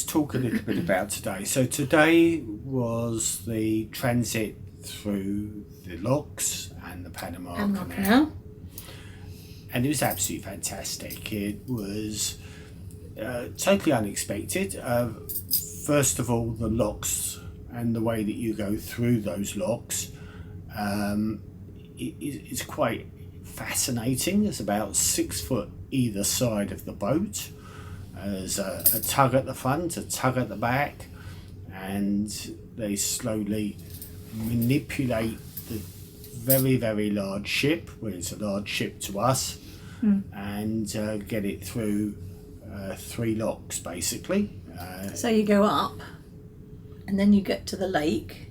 talk a little bit about today. So today was the transit through the locks and the Panama Canal. And it was absolutely fantastic. It was totally unexpected. First of all, the locks and the way that you go through those locks is quite fascinating. There's about 6 foot either side of the boat. There's a tug at the front, a tug at the back, and they slowly manipulate the very, very large ship, well, it's a large ship to us, and get it through 3 locks basically. So you go up and then you get to the lake.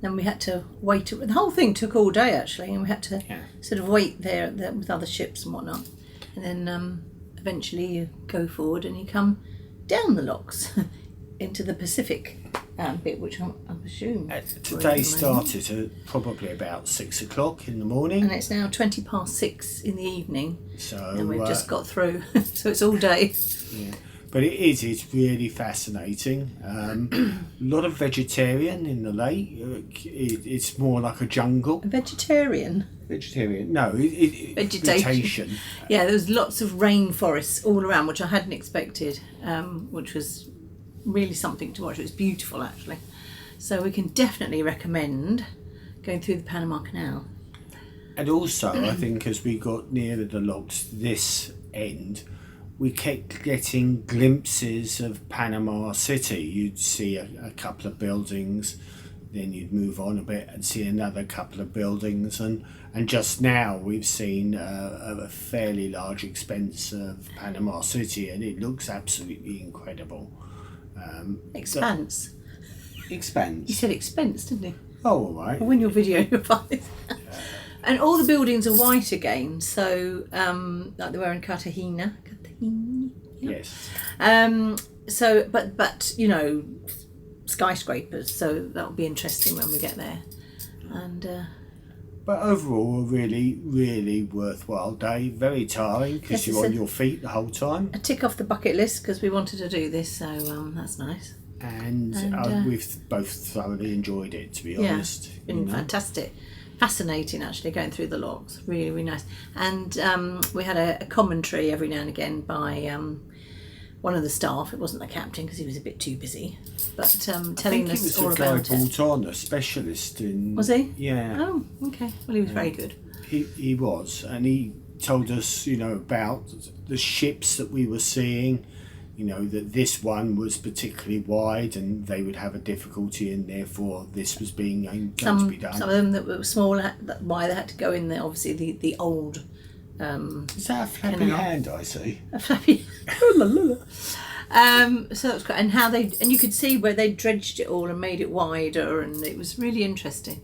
Then we had to wait. The whole thing took all day actually, and we had to sort of wait there with other ships and whatnot. And then eventually you go forward and you come down the locks into the Pacific bit, which I presume. Today started at probably about 6 o'clock in the morning. And it's now 6:20 in the evening. So and we've just got through, so it's all day. Yeah. But it's really fascinating. A lot of vegetarian in the lake. It's more like a jungle. Vegetarian? No, vegetation. Yeah, there was lots of rainforests all around, which I hadn't expected, which was really something to watch. It was beautiful, actually. So we can definitely recommend going through the Panama Canal. And also, I think as we got nearer the locks this end, we kept getting glimpses of Panama City. You'd see a couple of buildings, then you'd move on a bit and see another couple of buildings, and just now we've seen a fairly large expanse of Panama City, and it looks absolutely incredible. Expanse. Expanse. You said expense, didn't you? Oh, all right. When your video you'll find this. And all the buildings are white again, so like they were in Cartagena. Yes. So, but you know, skyscrapers. So that'll be interesting when we get there. And. But overall, a really, really worthwhile day. Very tiring because you're on your feet the whole time. A tick off the bucket list because we wanted to do this, so that's nice. And we've both thoroughly enjoyed it, to be honest. Yeah, been fantastic. Fascinating, actually, going through the locks. Really, really nice. And we had a commentary every now and again by one of the staff. It wasn't the captain because he was a bit too busy, but telling us all about it. He was the guy brought on, a specialist in. Was he? Yeah. Oh, okay. Well, he was very good. He was, and he told us, about the ships that we were seeing. That this one was particularly wide, and they would have a difficulty, and therefore this was going to be done. Some of them that were smaller, why they had to go in there. Obviously, the old. Is that a flappy hand I see? A flappy. So that was great, and you could see where they dredged it all and made it wider, and it was really interesting.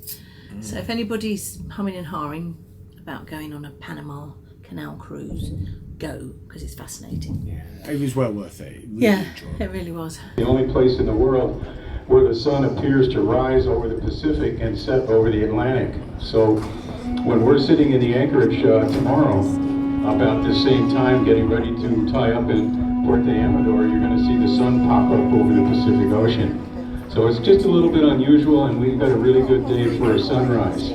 So if anybody's humming and hawing about going on a Panama Canal cruise, go, because it's fascinating. Yeah, it was well worth it. It really was. The only place in the world where the sun appears to rise over the Pacific and set over the Atlantic. So when we're sitting in the anchorage tomorrow, about the same time getting ready to tie up in Puerto Amador, you're going to see the sun pop up over the Pacific Ocean. So it's just a little bit unusual, and we've got a really good day for a sunrise.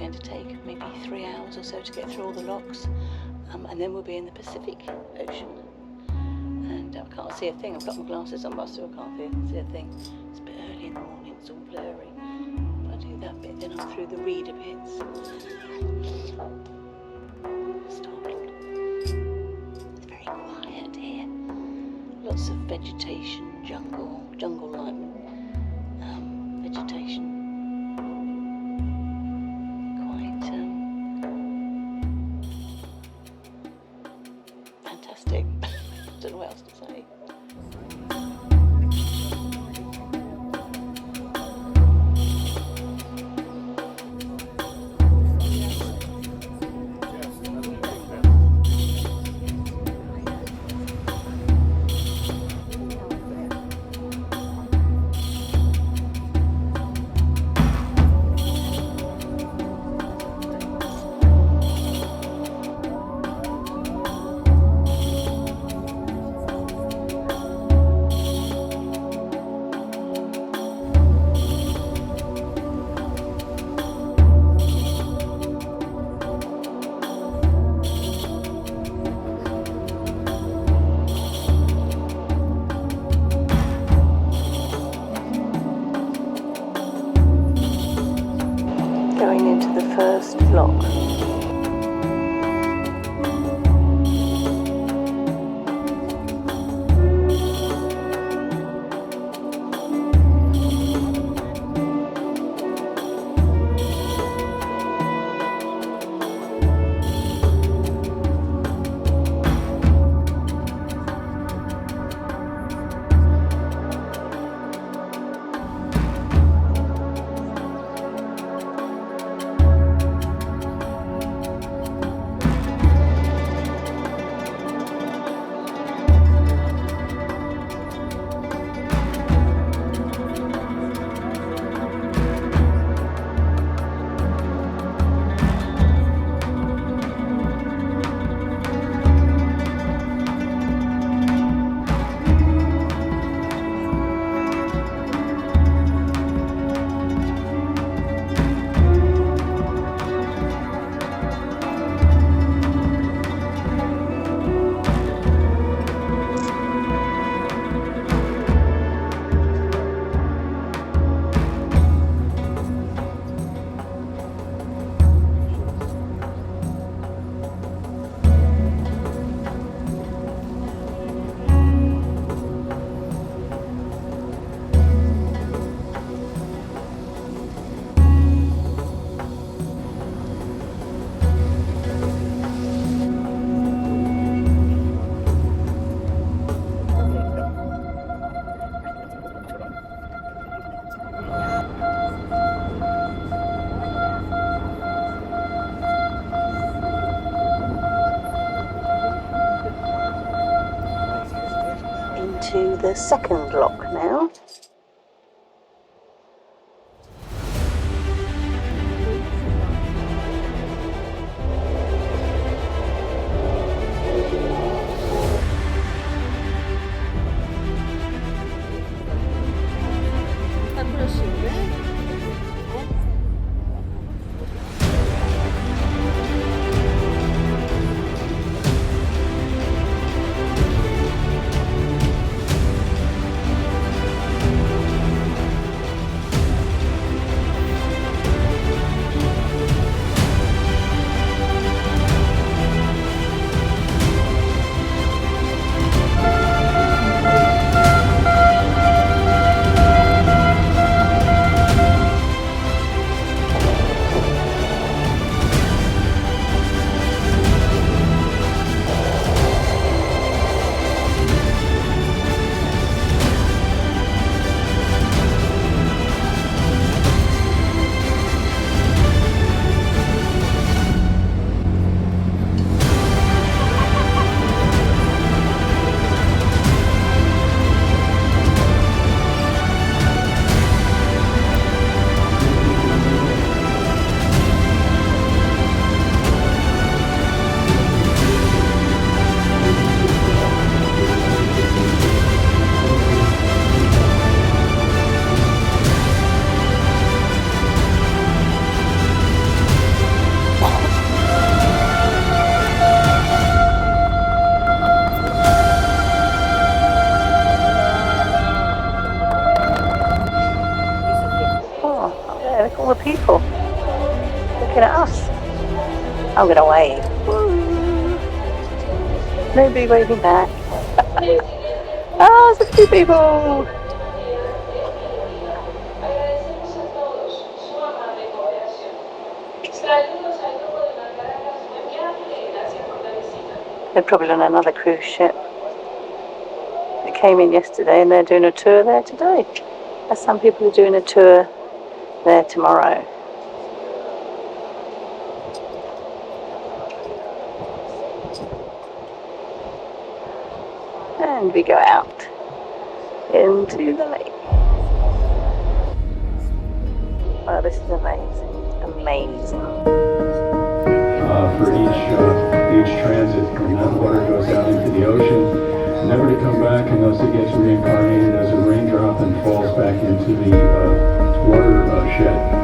going to take maybe 3 hours or so to get through all the locks, and then we'll be in the Pacific Ocean. And I can't see a thing. I've got my glasses on, but I still can't see a thing. It's a bit early in the morning, it's all blurry. But I do that bit, then I'm through the reader bits. Startled. It's very quiet here. Lots of vegetation, jungle-like vegetation. Quite fantastic. Don't know what else to say. Going into the first lock. Into the second lock now. all the people looking at us. I'm going to wave. Woo. Nobody waving back. Oh, there's a few people. They're probably on another cruise ship. They came in yesterday and they're doing a tour there today. And some people are doing a tour there tomorrow. And we go out into the lake. Oh, this is amazing. Amazing. For each transit, when that water goes out into the ocean, never to come back unless it gets reincarnated as a raindrop and falls back into the water shed.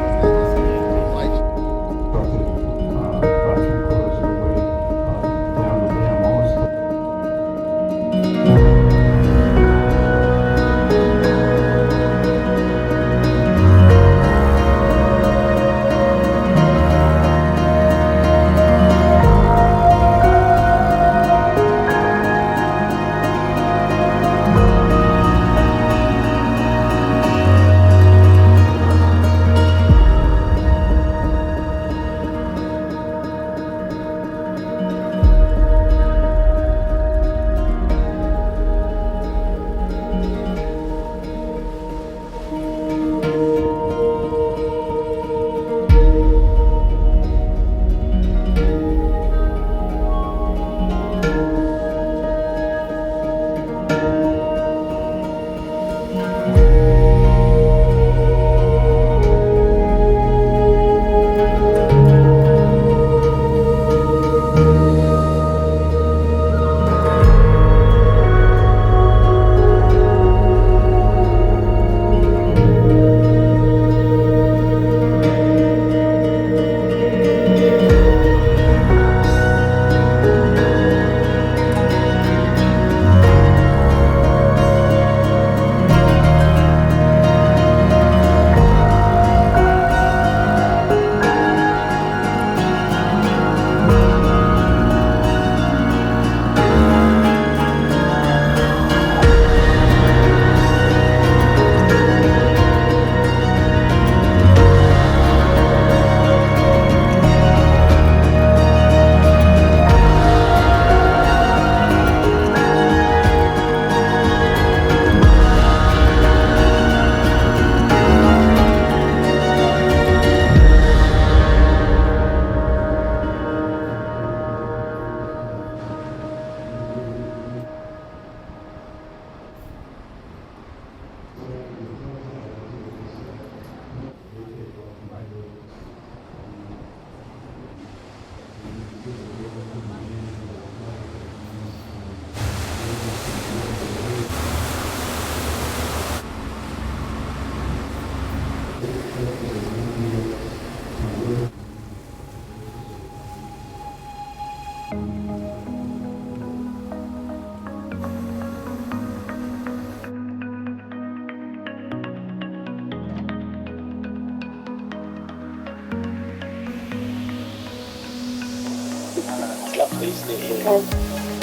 Lovely, isn't it?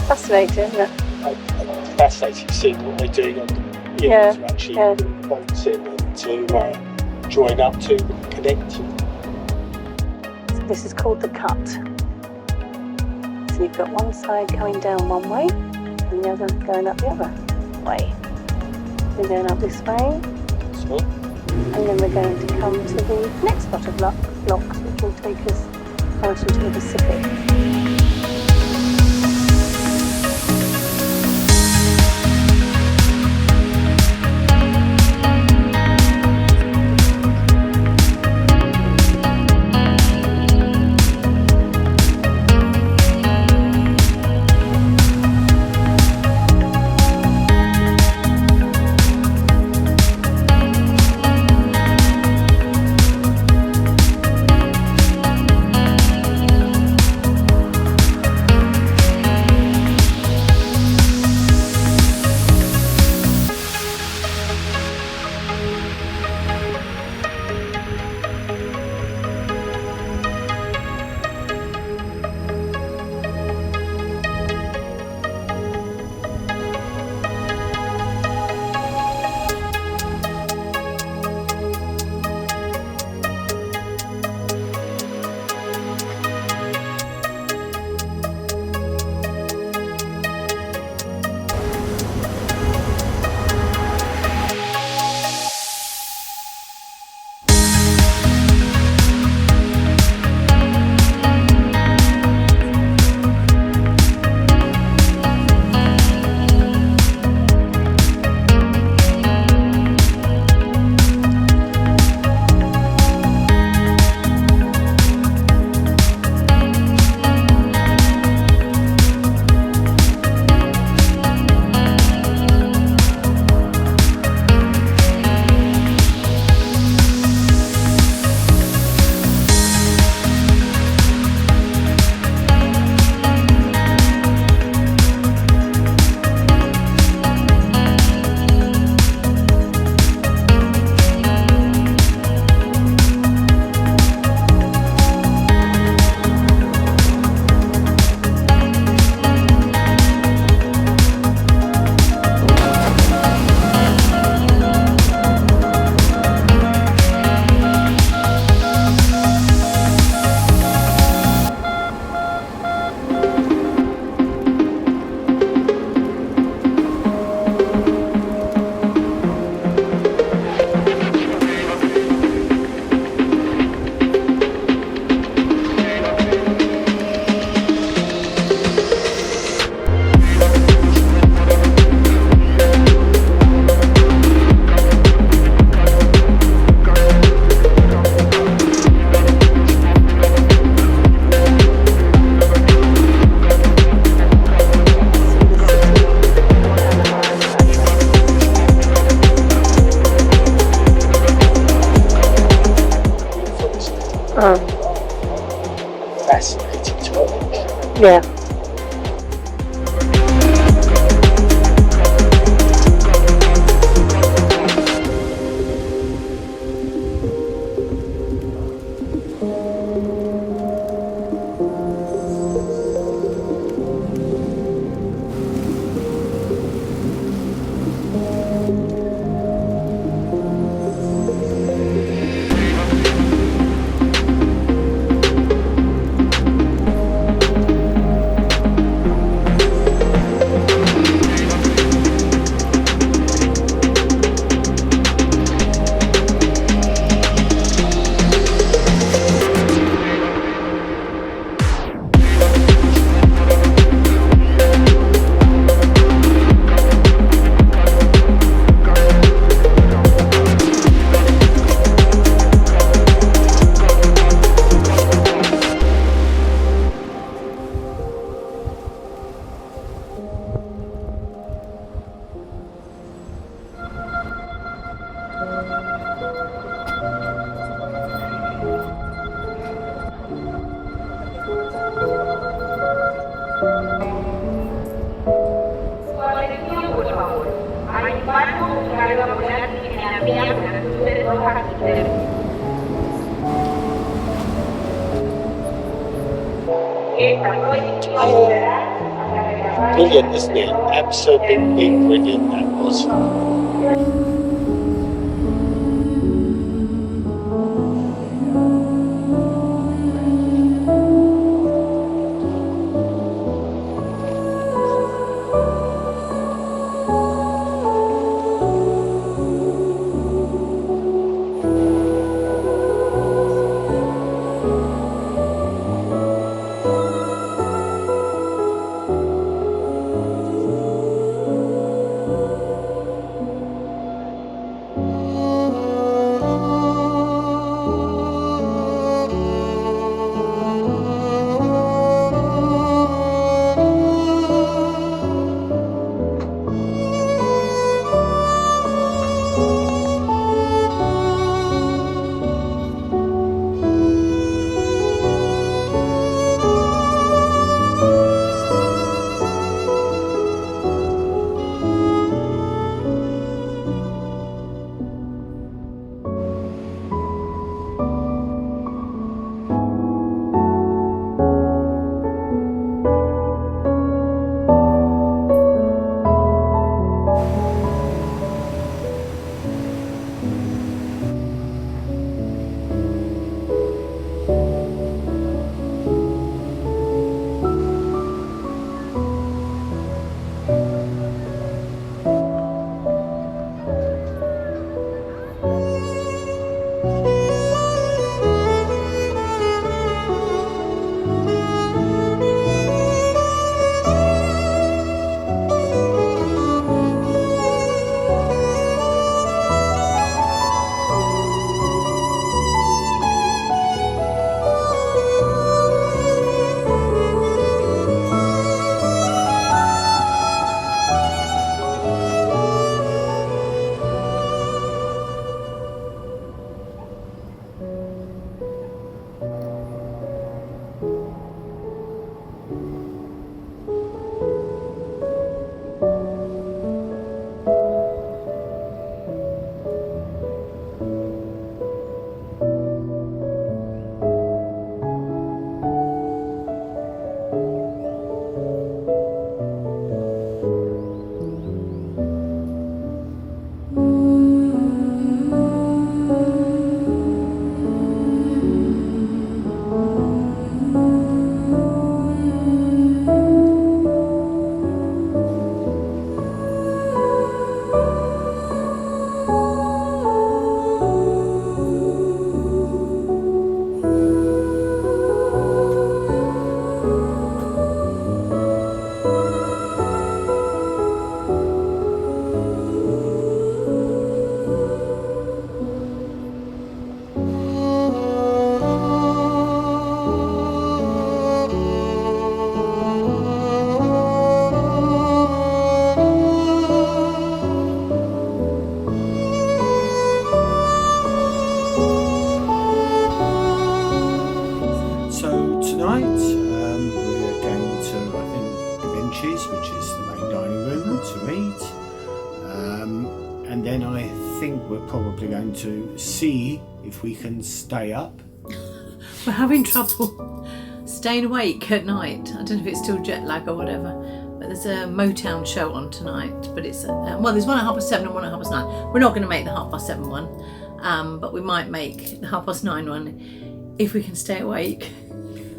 Fascinating, isn't it? Fascinating seeing what they're doing on to actually boats in and to join up to connect. So this is called the cut. So you've got one side going down one way and the other going up the other way. We're going up this way. So, and then we're going to come to the next lot of locks, which will take us out into the Pacific. Fascinating topic. Yeah. Brilliant, isn't it? Absolutely brilliant that was. see if we can stay up. We're having trouble staying awake at night. I don't know if it's still jet lag or whatever, but there's a Motown show on tonight, but it's well, there's one at 7:30 and one at 9:30. We're not going to make the 7:30 one, but we might make the 9:30 one if we can stay awake.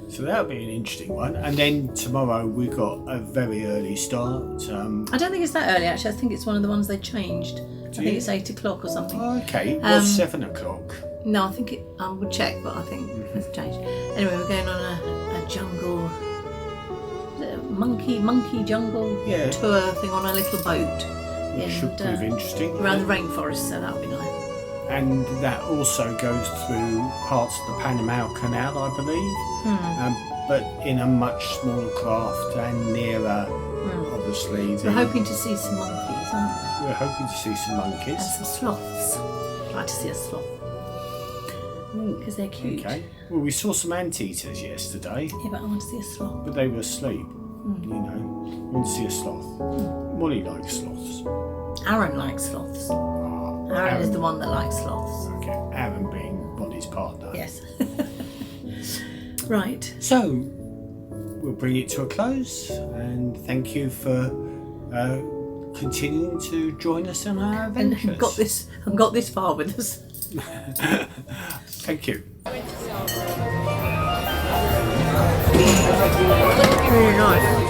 So that'll be an interesting one. And then tomorrow we've got a very early start. I don't think it's that early actually. I think it's one of the ones they changed. I think it's 8 o'clock or something. Okay, what's 7 o'clock? No, I think it. I would check, but I think it's changed. Anyway, we're going on a jungle, monkey jungle tour thing on a little boat. It should prove interesting. Around the rainforest, so that'll be nice. And that also goes through parts of the Panama Canal, I believe, but in a much smaller craft and nearer, obviously. We're hoping to see some monkeys, aren't we? We're hoping to see some monkeys. And some sloths. I'd like to see a sloth. Because they're cute. Okay. Well, we saw some anteaters yesterday. Yeah, but I want to see a sloth. But they were asleep. You know, I want to see a sloth. Molly likes sloths. Aaron likes sloths. Aaron is the one that likes sloths. Okay, Aaron being Molly's partner. Yes. Right. So, we'll bring it to a close, and thank you for continuing to join us in our adventures. And got this far with us. Thank you. Really nice.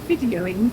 Videoing.